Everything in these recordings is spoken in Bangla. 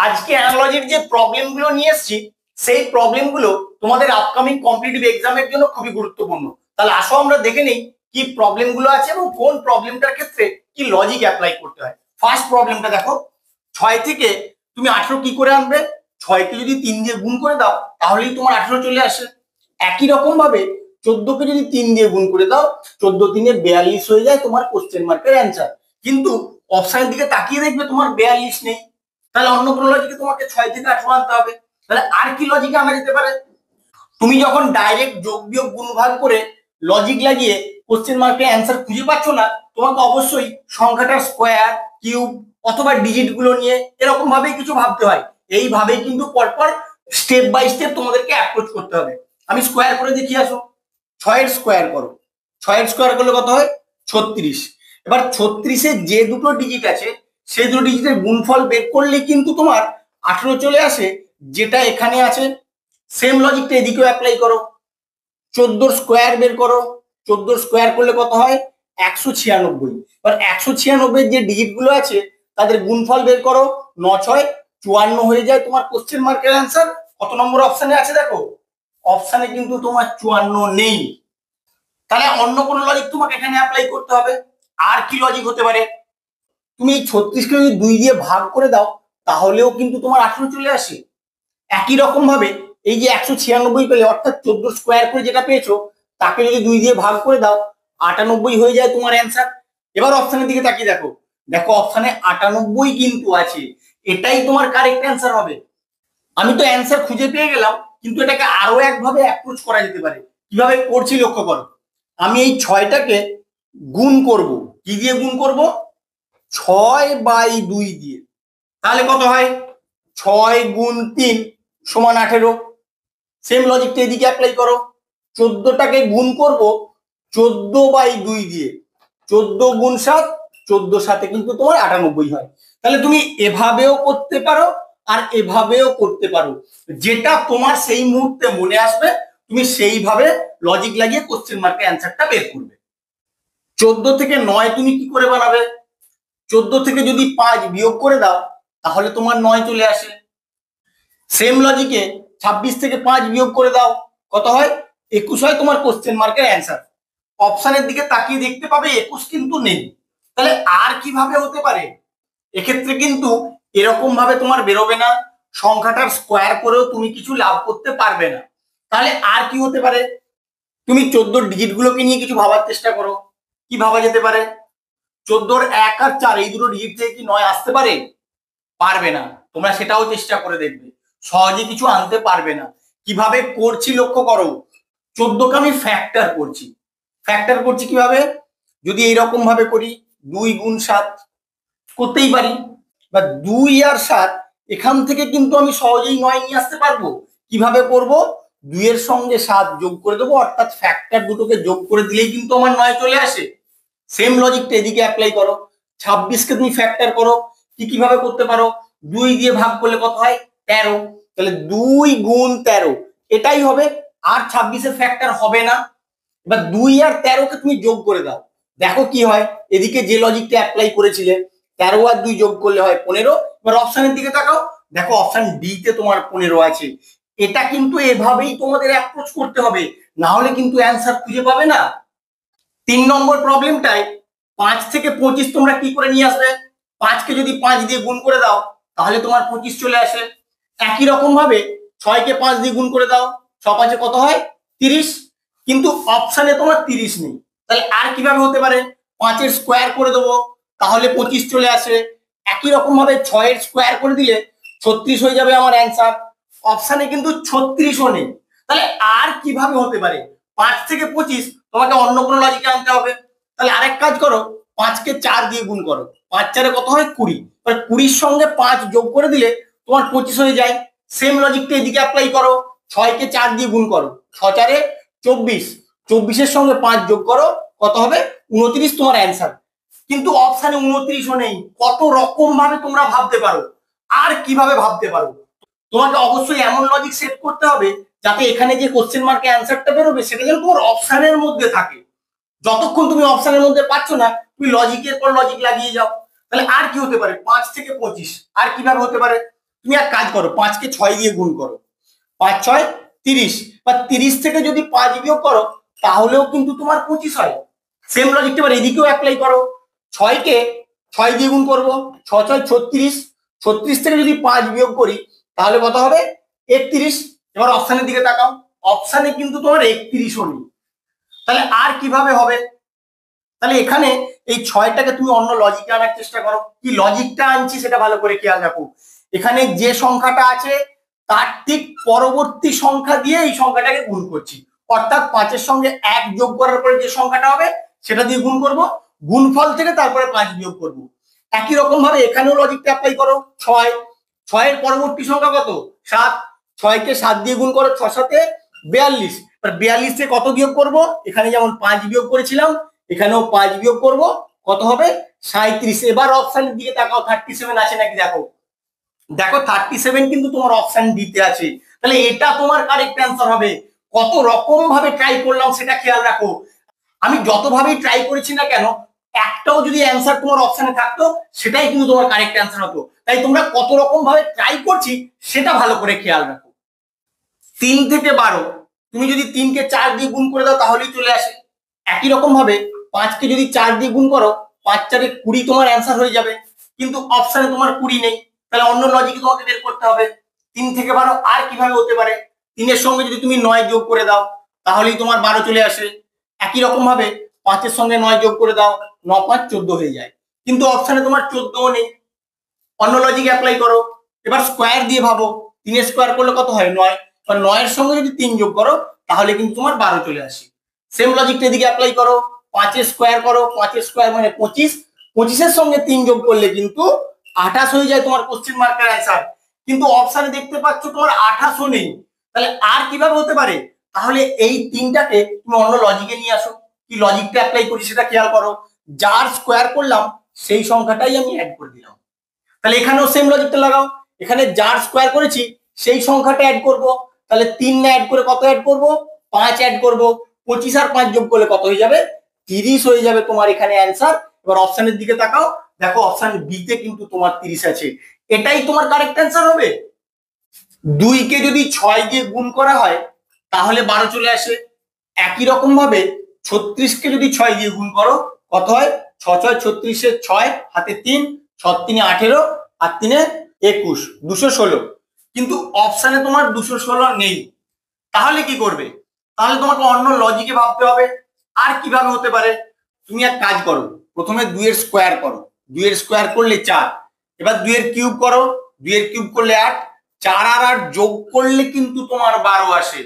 আজকে অ্যানালজির যে প্রবলেমগুলো নিয়ে এসেছি সেই প্রবলেমগুলো তোমাদের আপকামিং কম্পিটিটিভ এক্সামের জন্য খুবই গুরুত্বপূর্ণ। তাহলে আসো আমরা দেখে নেই কি প্রবলেমগুলো আছে এবং কোন প্রবলেমটার ক্ষেত্রে কি লজিক অ্যাপ্লাই করতে হয়। ফার্স্ট প্রবলেমটা দেখো, 6 থেকে তুমি 18 কি করে আনবে? 6কে যদি 3 দিয়ে গুণ করে দাও তাহলেই তোমার 18 চলে আসে। একই রকম ভাবে 14কে যদি 3 দিয়ে গুণ করে দাও 14 3 42 হয়ে যায় তোমার কোশ্চেন মার্কের অ্যান্সার। কিন্তু অপশনের দিকে তাকিয়ে দেখবে তোমার 42 নেই, তাহলে অন্য কোনো লজিকে তোমাকে 6 থেকে 18 আনতে হবে। তাহলে আর কি লজিকে আনা যেতে পারে? তুমি যখন ডাইরেক্ট যোগ বিয়োগ গুণ ভাগ করে লজিক লাগিয়ে কোশ্চেন মার্কের অ্যান্সার খুঁজে পাচ্ছ না, তোমাকে অবশ্যই সংখ্যাটার স্কোয়ার, কিউব অথবা ডিজিট গুলো নিয়ে এরকম ভাবেই কিছু ভাবতে হয়। এইভাবেই কিন্তু পরপর স্টেপ বাই স্টেপ তোমাদেরকে অ্যাপ্রোচ করতে হবে। আমি স্কোয়ার করে দেখি, আসো 6 এর স্কোয়ার করো। 6 এর স্কোয়ার করলে কত হয়? 36। এবার 36-এ যে দুটো ডিজিট আছে সেই দুটো ডিজিটের গুণফল বের করলে কিন্তু তোমার 18 চলে আসে, যেটা এখানে আছে। সেম লজিকটা এদিকেও অ্যাপ্লাই করো। 14 স্কোয়ার বের করো। 14 স্কোয়ার করলে কত হয়? 196। এবার 196 যে ডিজিট গুলো আছে তাদের গুণফল বের করো। 9 6 54 হয়ে যায় তোমার কোশ্চেন মার্কের অ্যান্সার। কত নম্বর অপশনে আছে দেখো? অপশনে কিন্তু তোমার 54 নেই। তাহলে অন্য কোনো লজিক তোমাকে এখানে অ্যাপ্লাই করতে হবে। আর কি লজিক হতে পারে? তুমি 36কে যদি 2 দিয়ে ভাগ করে দাও তাহলেও কিন্তু তোমার 18 চলে আসে। একই রকম ভাবে এই যে 196 পেলে, অর্থাৎ 14 স্কোয়ার করে যেটা পেয়েছো তাকে যদি 2 দিয়ে ভাগ করে দাও 98 হয়ে যায় তোমার অ্যান্সার। এবার অপশনের দিকে তাকিয়ে দেখো, দেখো অপশনে 98 কিন্তু আছে, এটাই তোমার কারেক্ট অ্যান্সার হবে। আমি তো অ্যান্সার খুঁজে পেয়ে গেলাম, কিন্তু এটাকে আরো একভাবে অ্যাপ্রোচ করা যেতে পারে। কিভাবে করছি লক্ষ্য করো। আমি এই 6টাকে গুণ করব। কি দিয়ে গুণ করব? 6/2 দিয়ে। তাহলে কত হয়? 6 গুণ 3 সমান 18। সেম লজিকটা এদিকে অ্যাপ্লাই করো। 14টাকে গুণ করব 14/2 দিয়ে। 14 গুণ 7, 14 সাথে কিন্তু তোমার 98 হয়। তাহলে তুমি এভাবেও করতে পারো আর এভাবেও করতে পারো, যেটা তোমার সেই মুহূর্তে মনে আসবে তুমি সেইভাবে লজিক লাগিয়ে কোশ্চেন মার্কের অ্যান্সারটা বের করবে। 14 থেকে 9 তুমি কি করে বানাবে? 14 থেকে যদি 5 বিয়োগ করে দাও তাহলে তোমার 9 চলে আসে। সেম লজিকে 26 থেকে 5 বিয়োগ করে দাও, কত হয়? 21 হয় তোমার কোশ্চেন মার্কের অ্যান্সার। অপশনের দিকে তাকিয়ে দেখতে পাবে 21 কিন্তু নেই। তাহলে আর কিভাবে হতে পারে? এক্ষেত্রে কিন্তু এরকম ভাবে তোমার বেরোবে না, সংখ্যাটার স্কোয়ার করেও তুমি কিছু লাভ করতে পারবে না। তাহলে আর কি হতে পারে? তুমি 14 ডিজিট গুলোকে নিয়ে কিছু ভাবার চেষ্টা করো। কি ভাবা যেতে পারে? 14 1 আর 4 এই দুটো ডিজিট থেকে কি 9 আসতে পারে? পারবে না। তোমরা সেটাও চেষ্টা করে দেখবে, সহজে কিছু আনতে পারবে না। কিভাবে করছি লক্ষ্য করো। 14কে আমি ফ্যাক্টর করছি। ফ্যাক্টর করছি কিভাবে? যদি এইরকম ভাবে করি 2 গুণ 7 করতেই পারি, বা 2 আর 7 এখান থেকে কিন্তু আমি সহজেই 9 নিয়ে আসতে পারবো। কিভাবে করব? 2 এর সঙ্গে 7 যোগ করে দেবো, অর্থাৎ ফ্যাক্টর দুটোকে যোগ করে দিলেই কিন্তু আমার 9 চলে আসে। সেম লজিকটা এদিকে অ্যাপ্লাই করো। 26কে তুমি ফ্যাক্টর করো। কিভাবে করতে পারো? 2 দিয়ে ভাগ করলে কত হয়? 13। তাহলে 2 গুণ 13 এটাই হবে, আর 26-এর ফ্যাক্টর হবে না। এবার 2 আর 13কে তুমি যোগ করে দাও, দেখো কি হয়। এদিকে যে লজিকটা অ্যাপ্লাই করেছিলে 13 আর 2 যোগ করলে হয় 15। এবার অপশনের দিকে তাকাও, দেখো অপশন ডি তে তোমার 15 আছে। এটা কিন্তু এভাবেই তোমাদের অ্যাপ্রোচ করতে হবে, না হলে কিন্তু অ্যান্সার খুঁজে পাবে না। 3 নম্বর প্রবলেমটায় 5 থেকে 25 তোমরা কি করে নিয়ে আসবে? 5কে যদি 5 দিয়ে গুণ করে দাও তাহলে তোমার 25 চলে আসে। একই রকম ভাবে 6কে 5 দিয়ে গুণ করে দাও, 6 5 কত হয়? 30। কিন্তু অপশনে তোমার 30 নেই। তাহলে আর কিভাবে হতে পারে? 5 এর স্কোয়ার করে দেবো, তাহলে 25 চলে আসে। একই রকম ভাবে 6 এর স্কোয়ার করে দিলে 36 হয়ে যাবে আমার অ্যান্সার। অপশনে কিন্তু 36ও নেই। তাহলে আর কিভাবে হতে পারে? 5 থেকে 25 তোমাকে অন্য কোনো লজিকে আনতে হবে। তাহলে আরেক কাজ করো, 5কে 4 দিয়ে গুণ করো। 5 4 কত হয়? 20। 20-র সঙ্গে 5 যোগ করে দিলে তোমার 25 হয়ে যায়। সেম লজিকটা এদিকে অ্যাপ্লাই করো। 6কে 4 দিয়ে গুণ করো, 6 4 24। 24-এর সঙ্গে 5 যোগ করো, কত হবে? 29 তোমার অ্যান্সার। কিন্তু অপশনে 29ও নেই। কত রকম ভাবে তোমরা ভাবতে পারো, আর কিভাবে ভাবতে পারো। তোমাকে অবশ্যই এমন লজিক সেট করতে হবে যাতে এখানে যে কোশ্চেন মার্কে অ্যান্সারটা বেরোবে সেটা যেন তোমার অপশনের মধ্যে থাকে। যতক্ষণ তুমি অপশনের মধ্যে পাচ্ছ না তুমি লজিকের পর লজিক লাগিয়ে যাও। তাহলে আর কি হতে পারে? 5 থেকে 25 আর কিভাবে হতে পারে? তুমি এক কাজ করো, 5কে 6 দিয়ে গুণ করো, 5 6 30, বা 30 থেকে যদি 5 বিয়োগ করো তাহলেও কিন্তু তোমার 25 হয়। সেম লজিকটা এবার এদিকেও অ্যাপ্লাই করো, 6কে 6 দিয়ে গুণ করবো, 6 6 36, 36 থেকে যদি 5 বিয়োগ করি তাহলে কত হবে 31। এবার অপশানের দিকে তাকাও, অপশানে কিন্তু তোমার 31ও নেই, তাহলে আর কিভাবে হবে? তাহলে এখানে এই 6টাকে তুমি অন্য লজিকে আনার চেষ্টা করো। কি লজিকটা আনছি সেটা ভালো করে খেয়াল রাখো। এখানে যে সংখ্যাটা আছে তার ঠিক পরবর্তী সংখ্যা দিয়ে এই সংখ্যাটাকে গুণ করছি, অর্থাৎ 5-এর সঙ্গে 1 যোগ করার পরে যে সংখ্যাটা হবে সেটা দিয়ে গুণ করব, গুণফল থেকে তারপরে 5 বিয়োগ করব। একই রকম ভাবে এখানেও লজিকটা অ্যাপ্লাই করো। 6, 6 এর পরবর্তী সংখ্যা কত? 7, 6কে 7 দিয়ে গুণ করো, 6 7 42, আর 42 থেকে কত বিয়োগ করব? এখানে যেমন 5 বিয়োগ করেছিলাম এখানেও 5 বিয়োগ করব, কত হবে 37। এবার অপশনের দিকে তাকাও, 37 আছে নাকি দেখো, দেখো 37 কিন্তু তোমার অপশন দিতে আছে, তাহলে এটা তোমার কারেক্ট অ্যান্সার হবে। কত রকম ভাবে ট্রাই করলাম সেটা খেয়াল রাখো, আমি যতভাবেই ট্রাই করেছি না কেন একটাও যদি অ্যান্সার তোমার অপশনে থাকতো সেটাই কিন্তু তোমার কারেক্ট অ্যান্সার হতো। তাই তোমরা কত রকম ভাবে ট্রাই করছি সেটা ভালো করে খেয়াল রাখো। 3 থেকে 12 তুমি যদি 3কে 4 দিয়ে গুণ করে দাও তাহলেই চলে আসে। একই রকম ভাবে 5কে যদি 4 দিয়ে গুণ করো 5 4 20 তোমার অ্যান্সার হয়ে যাবে, কিন্তু অপশনে তোমার 20 নেই, তাহলে অন্য লজিকে তোমাকে বের করতে হবে। 3 থেকে 12 আর কিভাবে হতে পারে? 3-এর সঙ্গে যদি তুমি 9 যোগ করে দাও তাহলেই তোমার 12 চলে আসে। একই রকম ভাবে 5-এর সঙ্গে 9 যোগ করে দাও, 9 5 14 হয়ে যায়, কিন্তু অপশনে তোমার 14ও নেই। অন্য লজিক অ্যাপ্লাই করো। এবার স্কোয়ার দিয়ে ভাবো, 3 স্কোয়ার করলে কত হয় 9, আর 9-এর সঙ্গে যদি 3 যোগ করো তাহলে কিন্তু তোমার 12 চলে আসে। সেম লজিকটা এদিকে অ্যাপ্লাই করো, 5 স্কোয়ার করো, 5 স্কোয়ার মানে 25, 25-এর সঙ্গে 3 যোগ করলে কিন্তু 28 হয়ে যায় তোমার কোশ্চেন মার্কের অ্যান্সার, কিন্তু অপশনে দেখতে পাচ্ছ তোমার 28ও নেই, তাহলে আর কিভাবে হতে পারে? তাহলে এই 3টাকে তুমি অন্য লজিকে নিয়ে আসো। কি লজিকটা অ্যাপ্লাই করি সেটা খেয়াল করো, যার স্কোয়ার করলাম সেই সংখ্যাটাই আমি অ্যাড করে দিলাম। তাহলে এখানেও সেম লজিকটা লাগাও, এখানে যার স্কোয়ার করেছি সেই সংখ্যাটা অ্যাড করব, তাহলে 3 না অ্যাড করে কত অ্যাড করব? 5 অ্যাড করব, 25 আর 5 যোগ করলে কত হয়ে যাবে? 30 হয়ে যাবে তোমার এখানে অ্যান্সার। এবার অপশনের দিকে তাকাও, দেখো অপশন বি তে কিন্তু তোমার 30 আছে, এটাই তোমার কারেক্ট অ্যান্সার হবে। 2কে যদি 6 দিয়ে গুণ করা হয় তাহলে 12 চলে আসে। একই রকম ভাবে 36কে যদি 6 দিয়ে গুণ করো কত হয়? 6 6 36-এর 6, হাতে 3, 6 3 18 আর 3 21, 216, কিন্তু অপশনে তোমার 216 নেই, তাহলে কি করবে? তাহলে তোমাকে অন্য লজিকে ভাবতে হবে। আর কিভাবে হতে পারে? তুমি এক কাজ করো, প্রথমে 2 এর স্কোয়ার করো, 2 এর স্কোয়ার করলে 4, এবার 2 এর কিউব করো, 2 এর কিউব করলে 8, 4 আর 8 যোগ করলে কিন্তু তোমার 12 আসে।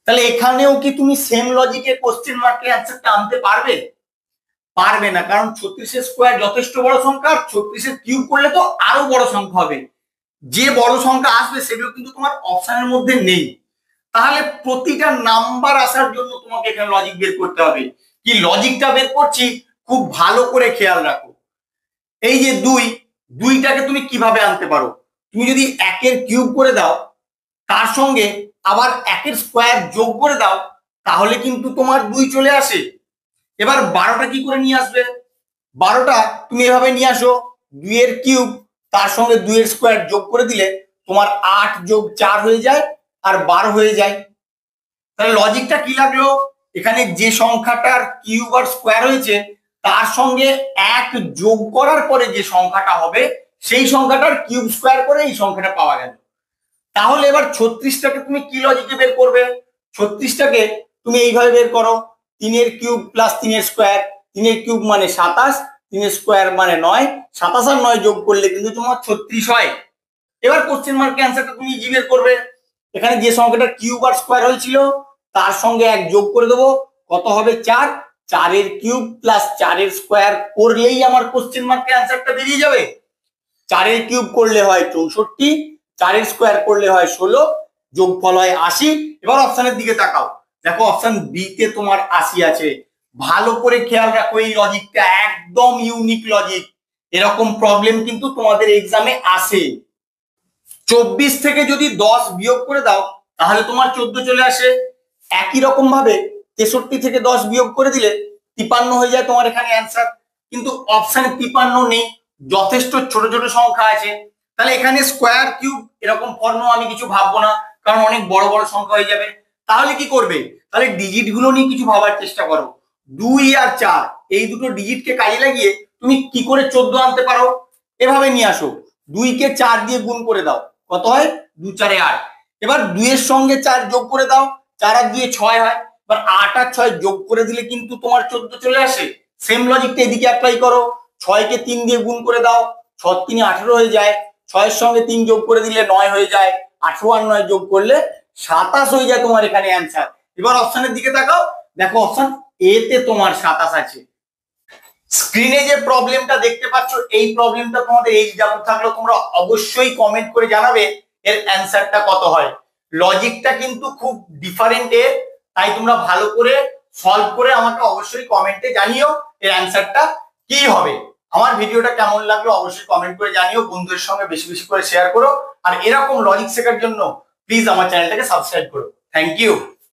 তাহলে এখানেও কি তুমি সেম লজিকে কোশ্চেন মার্কের অ্যান্সারটা আনতে পারবে? পারবে না, কারণ 36-এর স্কোয়ার যথেষ্ট বড় সংখ্যা, 36-এর কিউব করলে তো আরো বড় সংখ্যা হবে, যে বড় সংখ্যা আসবে সেগুলো কিন্তু তোমার অপশনের মধ্যে নেই। তাহলে প্রতিটা নাম্বার আসার জন্য তোমাকে এখানে লজিক বের করতে হবে। কি লজিকটা বের করছি খুব ভালো করে খেয়াল রাখো। এই যে 2টাকে তুমি কিভাবে আনতে পারো? তুমি যদি 1-এর কিউব করে দাও তার সঙ্গে আবার 1-এর স্কোয়ার যোগ করে দাও তাহলে কিন্তু তোমার 2 চলে আসে। এবার 12টা কি করে নিয়ে আসবে? 12টা তুমি এভাবে নিয়ে আসো, 2 এর কিউব তার সঙ্গে 2 এর স্কোয়ার যোগ করে দিলে তোমার 8 যোগ 4 হয়ে যায় আর 12 হয়ে যায়। তাহলে লজিকটা কি লাগলো? এখানে যে সংখ্যাটার কিউব আর স্কোয়ার হয়েছে তার সঙ্গে 1 যোগ করার পরে যে সংখ্যাটা হবে সেই সংখ্যাটার কিউব স্কোয়ার করে এই সংখ্যাটা পাওয়া গেল। তাহলে এবার 36টাকে তুমি কি লজিকে বের করবে? 36টাকে তুমি এইভাবে বের করো, 3 এর কিউব প্লাস 3 এর স্কোয়ার, 3 এর কিউব মানে 27, 3 এর স্কোয়ার মানে 9, 27 আর 9 যোগ করলে কিন্তু তোমার 36 হয়। এবার কোশ্চেন মার্কের অ্যান্সারটা তুমি ইজি বের করবে, এখানে যে সংখ্যাটা কিউব আর স্কোয়ার হয়েছিল তার সঙ্গে 1 যোগ করে দেবো, কত হবে 4, 4 এর কিউব প্লাস 4 এর স্কোয়ার করলেই আমার কোশ্চেন মার্কের অ্যান্সারটা বেরিয়ে যাবে। 4 এর কিউব করলে হয় 64, 4 এর স্কোয়ার করলে হয় 16, যোগফল হয় 80। এবার অপশনের দিকে তাকাও, দেখো অপশন বি তে তোমার 80 আছে। ভালো করে খেয়াল রাখো, এই লজিকটা একদম ইউনিক লজিক, এরকম প্রবলেম কিন্তু তোমাদের এক্সামে আসে। 24 থেকে যদি 10 বিয়োগ করে দাও তাহলে তোমার 14 চলে আসে। একই রকম ভাবে 63 থেকে 10 বিয়োগ করে দিলে 53 হয়ে যায় তোমার এখানে অ্যান্সার, কিন্তু অপশনে 53 নেই, যথেষ্ট ছোট ছোট সংখ্যা আছে, তাহলে এখানে স্কোয়ার কিউব এরকম ফর্ম আমি কিছু ভাববো না, কারণ অনেক বড় বড় সংখ্যা হয়ে যাবে। তাহলে কি করবে, তাহলে ডিজিট গুলো নিয়ে কিছু ভাবার চেষ্টা করো। 2 আর 4 এই দুটো ডিজিটকে কাজে লাগিয়ে তুমি কি করে 14 আনতে পারো, এভাবে নিয়ে আসো। 2 কে 4 দিয়ে গুণ করে দাও, কত হয় 2 4 8। এবার 2 এর সঙ্গে 4 যোগ করে দাও, 4 আর 2 6 হয়। এবার 8 আর 6 যোগ করে দিলে কিন্তু তোমার 14 চলে আসে। সেম লজিকটা এদিকে অ্যাপ্লাই করো। 6 কে 3 দিয়ে গুণ করে দাও, 6 3 18 হয়ে যায়। 6 এর সঙ্গে 3 যোগ করে দিলে 9 হয়ে যায়। 18 আর 9 যোগ করলে 27 হয়ে যায় তোমার এখানে অ্যান্সার। এবার অপশনের দিকে তাকাও, দেখো অপশন এ তে তোমার 27 আছে। স্ক্রিনে যে প্রবলেমটা দেখতে পাচ্ছ, এই প্রবলেমটা তোমাদের এই ডাউট থাকলো তোমরা অবশ্যই কমেন্ট করে জানাবে এর অ্যান্সারটা কত হয়। লজিকটা কিন্তু খুব ডিফারেন্ট এর, তাই তোমরা ভালো করে সলভ করে আমাকে অবশ্যই কমেন্টে জানিও এর অ্যান্সারটা কি হবে। আমার ভিডিওটা কেমন লাগলো অবশ্যই কমেন্ট করে জানিও, বন্ধুদের সঙ্গে বেশি বেশি করে শেয়ার করো, আর এরকম লজিক শেখার জন্য প্লিজ আমার চ্যানেলটাকে সাবস্ক্রাইব করো। Thank you.